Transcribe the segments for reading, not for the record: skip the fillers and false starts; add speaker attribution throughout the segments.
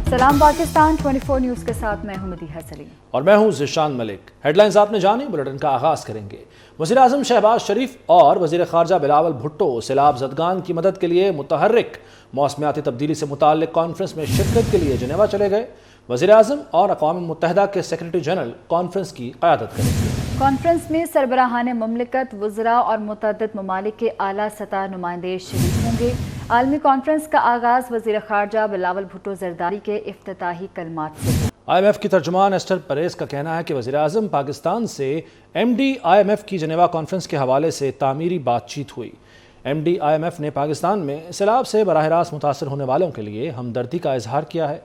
Speaker 1: سلام پاکستان 24 نیوز کے ساتھ میں ہوں مدیحہ سلیم
Speaker 2: اور میں ہوں ذیشان ملک۔ ہیڈ لائنز آپ نے جانی، بلیٹن کا آغاز کریں گے۔ وزیر اعظم شہباز شریف اور وزیر خارجہ بلاول بھٹو سیلاب زدگان کی مدد کے لیے متحرک موسمیاتی تبدیلی سے متعلق کانفرنس میں شرکت کے لیے جنیوا چلے گئے۔ وزیر اعظم اور اقوام متحدہ کے سیکرٹری جنرل کانفرنس کی قیادت کریں گے۔
Speaker 1: کانفرنس میں سربراہان مملکت، وزراء اور متعدد ممالک کے اعلیٰ سطح نمائندے شریک ہوں گے۔ عالمی کانفرنس کا آغاز وزیر خارجہ بلاول بھٹو زرداری کے افتتاحی کلمات سے۔
Speaker 2: آئی ایم ایف کی ترجمان ایسٹر پریز کا کہنا ہے کہ وزیر اعظم پاکستان سے M D I M F کی جنیوا کانفرنس کے حوالے سے تعمیری بات چیت ہوئی۔ M D I M F نے پاکستان میں سیلاب سے براہ راست متاثر ہونے والوں کے لیے ہمدردی کا اظہار کیا ہے۔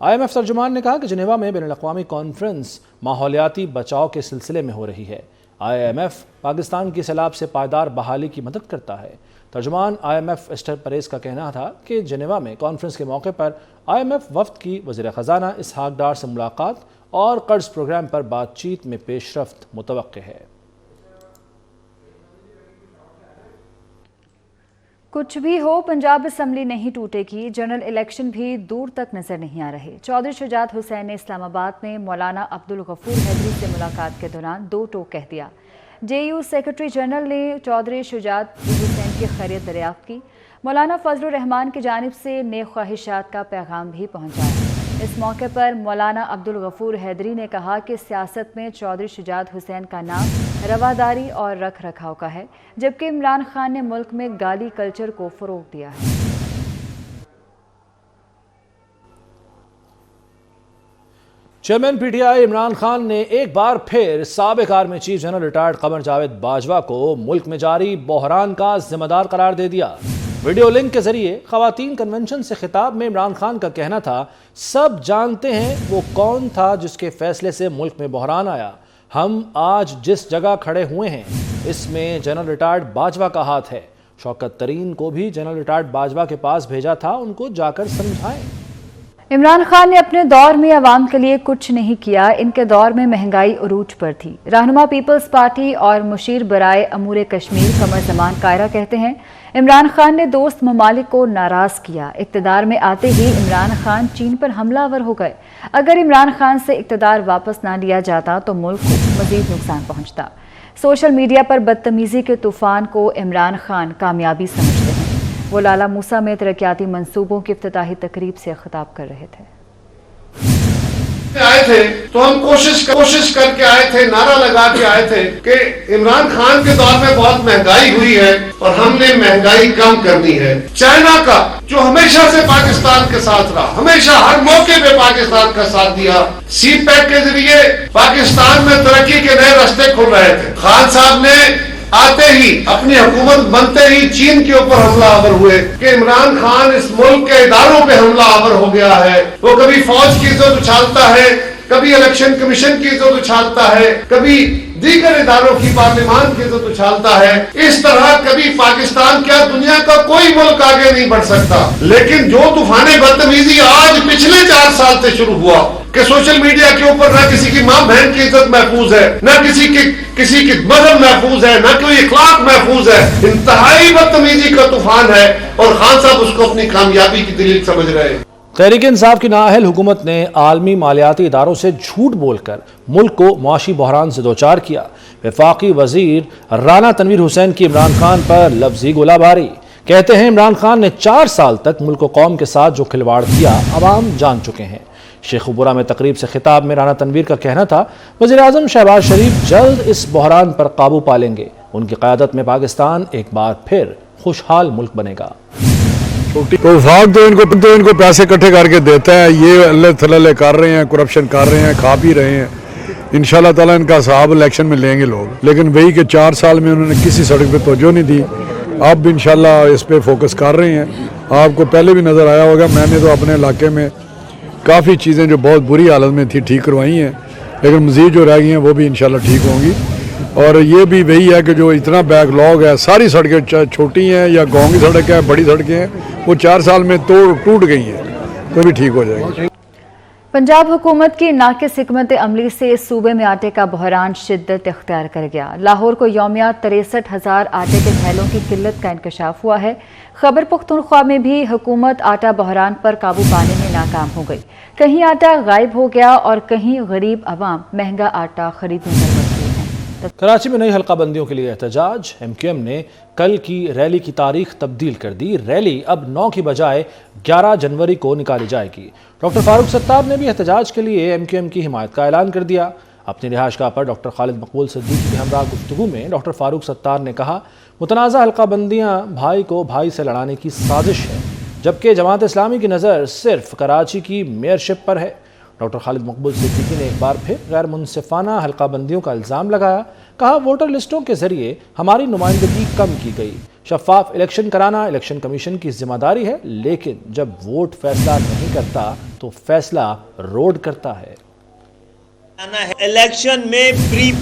Speaker 2: آئی ایم ایف ترجمان نے کہا کہ جنیوا میں بین الاقوامی کانفرنس ماحولیاتی بچاؤ کے سلسلے میں ہو رہی ہے۔ آئی ایم ایف پاکستان کی سیلاب سے پائیدار بحالی کی مدد کرتا ہے۔ ترجمان آئی ایم ایف ایسٹر پریز کا کہنا تھا کہ جنیوا میں کانفرنس کے موقع پر آئی ایم ایف وفد کی وزیر خزانہ اسحاق ڈار سے ملاقات اور قرض پروگرام پر بات چیت میں پیش رفت متوقع ہے۔
Speaker 1: کچھ بھی ہو، پنجاب اسمبلی نہیں ٹوٹے گی، جنرل الیکشن بھی دور تک نظر نہیں آ رہے۔ چودھری شجاعت حسین نے اسلام آباد میں مولانا عبدالغفور حیدری سے ملاقات کے دوران دو ٹوک کہہ دیا۔ جے یو سیکرٹری جنرل نے چودھری شجاعت حسین کی خیریت دریافت کی۔ مولانا فضل الرحمان کی جانب سے نیک خواہشات کا پیغام بھی پہنچایا۔ اس موقع پر مولانا عبدالغفور حیدری نے کہا کہ سیاست میں چودھری شجاعت حسین کا نام رواداری اور رکھ رکھاؤ کا ہے، جبکہ عمران خان نے ملک میں گالی کلچر کو فروغ دیا ہے۔
Speaker 2: Chairman P T I Imran Khan نے ایک بار پھر سابق army chief general retired Qamar Javed Bajwa کو ملک میں جاری بحران کا ذمہ دار قرار دے دیا۔ ویڈیو لنک کے ذریعے خواتین کنونشن سے خطاب میں عمران خان کا کہنا تھا، سب جانتے ہیں وہ کون تھا جس کے فیصلے سے ملک میں بحران آیا۔ ہم آج جس جگہ کھڑے ہوئے ہیں اس میں جنرل ریٹائرڈ باجوہ کا ہاتھ ہے۔ شوکت ترین کو بھی جنرل ریٹائرڈ باجوہ کے پاس بھیجا تھا، ان کو جا کر سمجھائیں۔
Speaker 1: عمران خان نے اپنے دور میں عوام کے لیے کچھ نہیں کیا، ان کے دور میں مہنگائی عروج پر تھی۔ رہنما پیپلز پارٹی اور مشیر برائے امور کشمیر قمر زمان کائرہ کہتے ہیں، عمران خان نے دوست ممالک کو ناراض کیا۔ اقتدار میں آتے ہی عمران خان چین پر حملہ آور ہو گئے۔ اگر عمران خان سے اقتدار واپس نہ لیا جاتا تو ملک کو مزید نقصان پہنچتا۔ سوشل میڈیا پر بدتمیزی کے طوفان کو عمران خان کامیابی سمجھتے ہیں۔ وہ لالا موسیٰ میں ترقیاتی منصوبوں کی افتتاحی تقریب سے خطاب کر رہے تھے۔
Speaker 3: آئے تھے تو ہم کوشش کر کے آئے تھے، نعرہ لگا کے آئے تھے کہ عمران خان کے دور میں بہت مہنگائی ہوئی ہے اور ہم نے مہنگائی کم کرنی ہے۔ چائنا کا جو ہمیشہ سے پاکستان کے ساتھ رہا، ہمیشہ ہر موقع پہ پاکستان کا ساتھ دیا، سی پیک کے ذریعے پاکستان میں ترقی کے نئے راستے کھل رہے تھے۔ خان صاحب نے آتے ہی اپنی حکومت بنتے ہی چین کے اوپر حملہ آور ہوئے کہ عمران خان اس ملک کے اداروں پہ حملہ آور ہو گیا ہے۔ وہ کبھی فوج کی عزت اچھالتا ہے، کبھی الیکشن کمیشن کی عزت اچھالتا ہے، کبھی دیگر اداروں کی پارلیمان کی عزت اچھالتا ہے۔ اس طرح کبھی پاکستان کیا دنیا کا کوئی ملک آگے نہیں بڑھ سکتا۔ لیکن جو طوفان بدتمیزی آج پچھلے 4 سال سے شروع ہوا کہ سوشل میڈیا کے اوپر نہ کسی کی ماں بہن کی عزت محفوظ ہے، نہ کسی کی مذہب محفوظ ہے، نہ کوئی اخلاق محفوظ ہے، انتہائی بدتمیزی کا طوفان ہے اور خان صاحب اس کو اپنی کامیابی کی دلیل سمجھ رہے ہیں۔
Speaker 2: تحریک انصاف کی نااہل حکومت نے عالمی مالیاتی اداروں سے جھوٹ بول کر ملک کو معاشی بحران سے دوچار کیا۔ وفاقی وزیر رانا تنویر حسین کی عمران خان پر لفظی گولہ باری۔ کہتے ہیں عمران خان نے 4 سال تک ملک و قوم کے ساتھ جو کھلواڑ کیا عوام جان چکے ہیں۔ شیخ پورہ میں تقریب سے خطاب میں رانا تنویر کا کہنا تھا، وزیر اعظم شہباز شریف جلد اس بحران پر قابو پا لیں گے۔ ان کی قیادت میں پاکستان ایک بار پھر خوشحال ملک بنے گا۔
Speaker 4: وفاق تو ان کو پیسے اکٹھے کر کے دیتا ہے، یہ اللہ تھلے کر رہے ہیں، کرپشن کر رہے ہیں، کھا بھی رہے ہیں۔ انشاءاللہ تعالیٰ ان کا حساب الیکشن میں لیں گے لوگ، لیکن وہی کہ 4 سال میں انہوں نے کسی سڑک پہ توجہ نہیں دی۔ اب انشاءاللہ اس پہ فوکس کر رہے ہیں۔ آپ کو پہلے بھی نظر آیا ہوگا، میں نے تو اپنے علاقے میں کافی چیزیں جو بہت بری حالت میں تھی ٹھیک کروائی ہیں، لیکن مزید جو رہ گئی ہیں وہ بھی انشاءاللہ ٹھیک ہوں گی۔ اور یہ بھی وہی ہے کہ جو اتنا بیک لاگ ہے، ساری سڑکیں چھوٹی ہیں یا گاؤں کی سڑکیں ہیں، بڑی سڑکیں ہیں، وہ 4 سال میں ٹوٹ گئی ہیں، تو بھی ٹھیک ہو جائے گی۔
Speaker 1: पंजाब हुकूमत की नाकिस हिकमत अमली से सूबे में आटे का बहरान शिद्दत इख्तियार कर गया। लाहौर को यौमिया 63,000 आटे के थैलों की किल्लत का इंकशाफ हुआ है। खैबर पख्तूनख्वा में भी हुकूमत आटा बहरान पर काबू पाने में नाकाम हो गई। कहीं आटा गायब हो गया और कहीं गरीब अवाम महंगा आटा खरीदने पर मजबूर हैं।
Speaker 2: कराची में नई हल्काबंदियों के लिए एहतजाज। MQM ने कल की रैली की तारीख तब्दील कर दी। रैली अब 9 की बजाय 11 जनवरी को निकाली जाएगी। डॉक्टर फारूक सत्तार ने भी एहतजाज के लिए MQM की हिमायत का ऐलान कर दिया। अपनी रिहाइशगाह पर डॉक्टर खालिद मकबूल सिद्दीकी के हमरा गुफ्तगू में डॉक्टर फारूक सत्तार ने कहा, मुतनाज़ा हल्काबंदियाँ भाई को भाई से लड़ाने की साजिश है, जबकि जमात इस्लामी की नज़र सिर्फ कराची की मेयरशिप पर है। डॉक्टर खालिद मकबूल सिद्दीकी ने एक बार फिर गैर मुनसिफाना हल्काबंदियों का इल्ज़ाम लगाया। कहा, वोटर लिस्टों के जरिए हमारी नुमाइंदगी कम की गई। शफाफ इलेक्शन कराना इलेक्शन कमीशन की जिम्मेदारी है, लेकिन जब वोट फैसला नहीं करता तो फैसला रोड करता है।
Speaker 5: इलेक्शन में प्री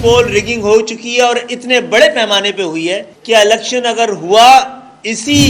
Speaker 5: पोल रिगिंग हो चुकी है और इतने बड़े पैमाने पे हुई है कि इलेक्शन अगर हुआ इसी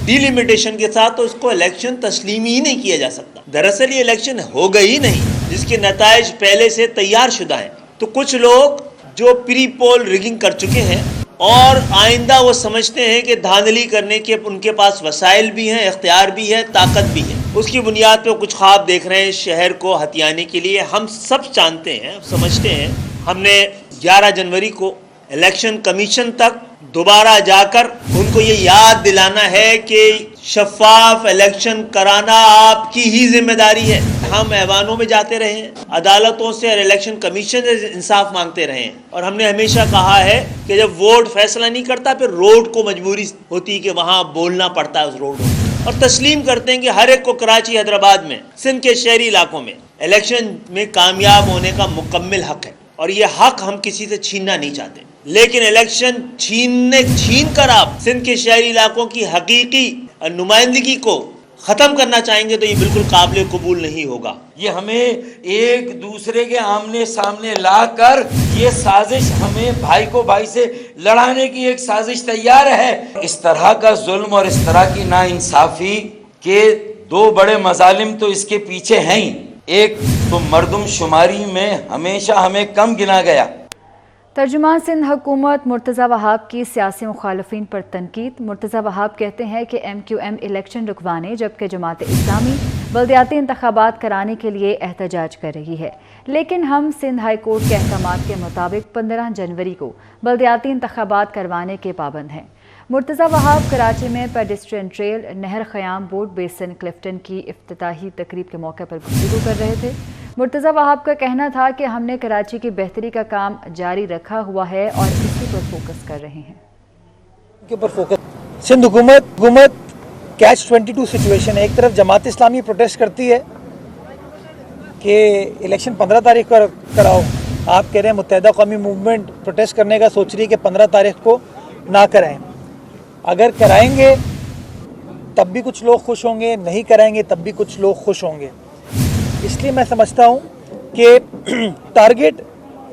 Speaker 5: डिलिमिटेशन के साथ तो उसको इलेक्शन तस्लीम ही नहीं किया जा सकता। दरअसल ये इलेक्शन हो गई नहीं, जिसके नताइज पहले से तैयार शुदा हैं। तो कुछ लोग जो प्री पोल रिगिंग कर चुके हैं और आइंदा वो समझते हैं कि धांधली करने के उनके पास वसाइल भी हैं, इख्तियार भी है, ताकत भी है, उसकी बुनियाद पे कुछ ख्वाब देख रहे हैं शहर को हथियाने के लिए। हम सब जानते हैं, समझते हैं। हमने 11 जनवरी को इलेक्शन कमीशन तक दोबारा जाकर उनको ये याद दिलाना है कि शफाफ इलेक्शन कराना आपकी ही जिम्मेदारी है। हम ऐवानों में जाते रहे हैं, अदालतों से और इलेक्शन कमीशन से इंसाफ मांगते रहे हैं, और हमने हमेशा कहा है कि जब वोट फैसला नहीं करता फिर रोड को मजबूरी होती है कि वहाँ बोलना पड़ता है उस रोड को, और तस्लीम करते हैं कि हर एक को कराची, हैदराबाद में, सिंध के शहरी इलाकों में इलेक्शन में कामयाब होने का मुकम्मल हक है, और ये हक हम किसी से छीनना नहीं चाहते। लेकिन इलेक्शन छीन कर आप सिंध के शहरी इलाकों की हकीकी नुमाइंदगी को ख़त्म करना चाहेंगे तो ये बिल्कुल काबिल कबूल नहीं होगा।
Speaker 6: ये हमें एक दूसरे के आमने सामने लाकर ये साजिश, हमें भाई को भाई से लड़ाने की एक साजिश तैयार है। इस तरह का जुल्म और इस तरह की नाइंसाफ़ी के दो बड़े मजालिम तो इसके पीछे हैं ही। एक तो मर्दम शुमारी में हमेशा हमें कम गिना गया।
Speaker 1: तर्जुमान सिंध हुकूमत मुर्तज़ा वहाब की सियासी मुखालफिन पर तनकीद। मुर्तज़ा वहाब कहते हैं कि MQM इलेक्शन रुकवाने जबकि जमात इस्लामी बल्दियाती इंतखाबात कराने के लिए एहतजाज कर रही है, लेकिन हम सिंध हाई कोर्ट के अहकामात के मुताबिक 15 जनवरी को बल्दियाती इंतखाबात करवाने के पाबंद हैं। मुर्तज़ा वहाब कराची में पेडेस्ट्रियन ट्रेल, नहर ख़याम, बोट बेसन, क्लिफ्टन की इफ्तिताही तकरीब के मौके पर गुफ्तगू कर रहे थे। मुर्तज़ा वहाब का कहना था कि हमने कराची की बेहतरी का काम जारी रखा हुआ है और इसी पर फोकस कर रहे हैं।
Speaker 7: के ऊपर फोकस सिंध हुकूमत कैच 22 सिचुएशन है। एक तरफ जमात इस्लामी प्रोटेस्ट करती है कि इलेक्शन 15 तारीख को कराओ, आप कह रहे हैं मुत्तहिदा कौमी मूवमेंट प्रोटेस्ट करने का सोच रही है कि 15 तारीख को ना कराएं। अगर कराएंगे तब भी कुछ लोग खुश होंगे, नहीं कराएंगे तब भी कुछ लोग खुश होंगे। इसलिए मैं समझता हूँ कि टारगेट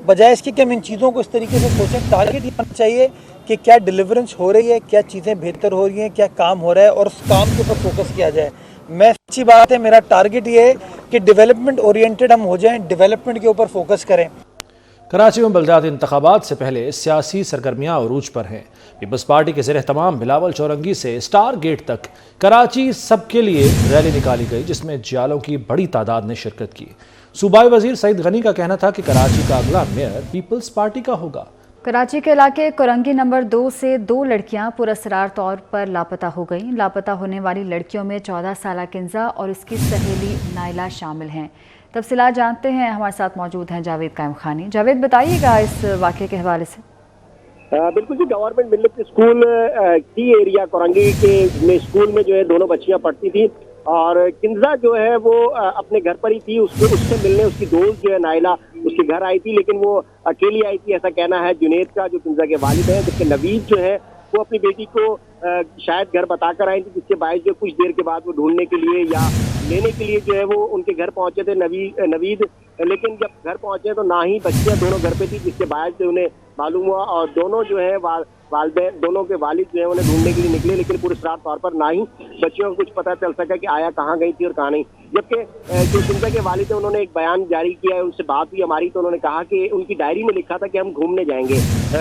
Speaker 7: बजाय इसके कि हम इन चीज़ों को इस तरीके से सोचें, टारगेट ये होना चाहिए कि क्या डिलीवरेंस हो रही है, क्या चीज़ें बेहतर हो रही हैं, क्या काम हो रहा है, और उस काम के ऊपर फोकस किया जाए। मैं अच्छी बात है, मेरा टारगेट ये है कि डेवलपमेंट ओरिएंटेड हम हो जाएं, डेवलपमेंट के ऊपर फोकस करें।
Speaker 2: कराची में बल्दियाती इंतखाबात से पहले सियासी सरगर्मियाँ अरूज पर हैं। पीपल्स पार्टी के ज़ेर-ए-एहतमाम बिलावल चौरंगी से स्टार गेट तक कराची सबके लिए रैली निकाली गई, जिसमें जियालों की बड़ी तादाद ने शिरकत की। सूबाई वजीर सईद गनी का कहना था कि कराची का अगला मेयर पीपल्स पार्टी का होगा।
Speaker 1: कराची के इलाके कोरंगी नंबर 2 से 2 लड़कियां पुरअसरार तौर पर लापता हो गईं। लापता होने वाली लड़कियों में 14 साल किंजा और उसकी सहेली नाइला शामिल हैं। तफसीलात जानते हैं, हमारे साथ मौजूद हैं जावेद कायम खानी। जावेद, बताइएगा इस वाक़े के हवाले से।
Speaker 8: बिल्कुल जी, गवर्नमेंट मिलिट्री स्कूल की एरिया कोरंगी के स्कूल में जो है दोनों बच्चियां पढ़ती थी, और किंजा जो है वो अपने घर पर ही थी। उससे मिलने उसकी दोस्त जो है नाइला उसके घर आई थी, लेकिन वो अकेली आई थी, ऐसा कहना है जुनेद का, जो किंजा के वालिद हैं। जबकि नवीद जो है वो अपनी बेटी को शायद घर बताकर आई थी, जिसके बायस जो कुछ देर के बाद वो ढूंढने के लिए या लेने के लिए जो है वो उनके घर पहुंचे थे नवीद। लेकिन जब घर पहुंचे तो ना ही बच्चियां दोनों घर पे थी, जिसके बायस से उन्हें मालूम हुआ, और दोनों जो है वालिदैन दोनों के वालिद जो है उन्हें ढूंढने के लिए निकले, लेकिन पुरस्कार तौर पर ना ही बच्चियों को कुछ पता चल सका कि आया कहाँ गई थी और कहाँ नहीं। जबकि जो किंजा के वालिद है उन्होंने एक बयान जारी किया है, उनसे बात हुई हमारी, तो उन्होंने कहा कि उनकी डायरी में लिखा था कि हम घूमने जाएंगे,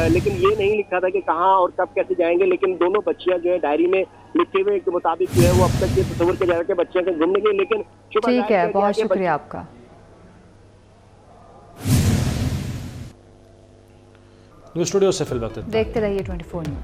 Speaker 8: लेकिन ये नहीं लिखा था कि कहाँ और कब कैसे जाएंगे। लेकिन दोनों बच्चियां जो है डायरी में लिखे हुए के मुताबिक जो है वो अब तक ये तस्वीर किया जा रहा है कि बच्चियां कहीं घूमने गई, लेकिन
Speaker 1: ठीक है, बहुत शुक्रिया आपका।
Speaker 2: न्यूज़ स्टूडियो से फिल वक्त
Speaker 1: देखते रहिए 24 न्यूज़।